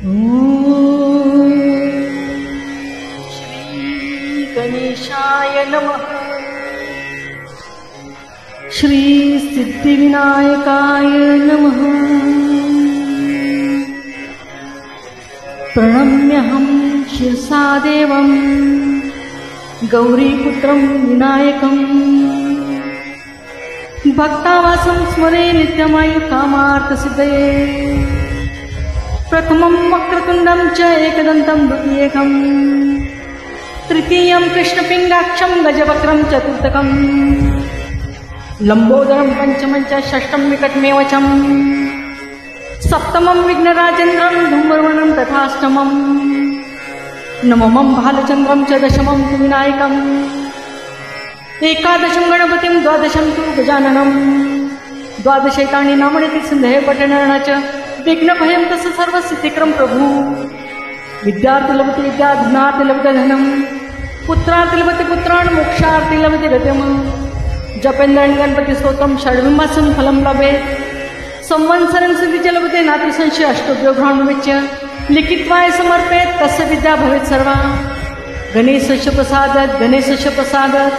ॐ श्री गणेशाय नमः। श्री सिद्धिविनायकाय नमः। प्रणम्यहं शिरसा देवं गौरीपुत्रं विनायकं भक्तावासं स्मरे नित्यमायुकामार्थसिद्धये। प्रथमं वक्रतुण्डं च एकदन्तं द्वितीयकं तृतीयं कृष्णपिङ्गाक्षं गजवक्त्रं चतुर्थकं लम्बोदरं पंचमं च षष्ठं विकटमेवचं सप्तमं विघ्नराजेन्द्रं धूम्रवर्णं तथाष्टमं नवमं भालचन्द्रं च दशमं तु विनायकम् एकादशं गणपतिं द्वादशं तु गजाननं द्वादशैतानि नामनिति सिन्धे पठनेन च विघ्नभयं तस्य सर्वसिद्धिक्रं प्रभु। विद्यार्थी लभते विद्या, धनार्थी लभते धनं, पुत्रार्थी लभते पुत्रान्, मोक्षार्थी लभते गतिम्। जपेन्द्रं गणपति स्तोत्रं षड्विंशं फलं लभेत्। संवत्सरं सिद्धिच लभते नाति संशय अष्टभ्यो घ्राणविच्य लिखित्वाय समर्पेत् तस्य विद्या भवेत् सर्वा। गणेशस्य प्रसादात् गणेशस्य प्रसादात्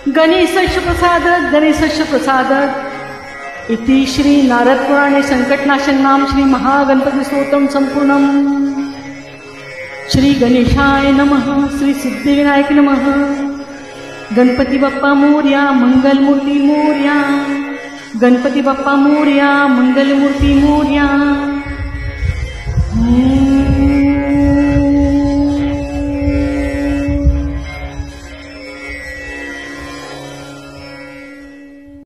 गणेशस्य प्रसादात् गणेशस्य प्रसादात् इति श्री नारद पुराणे संकटनाशन नाम श्री महागणपति स्तोत्रम संपूर्णम। श्री गणेशाय नमः। श्री सिद्धिविनायक नमः। गणपति बप्पा मोरया, मंगल मूर्ति मोरया। गणपति बप्पा मोरया, मंगल मूर्ति मोरया।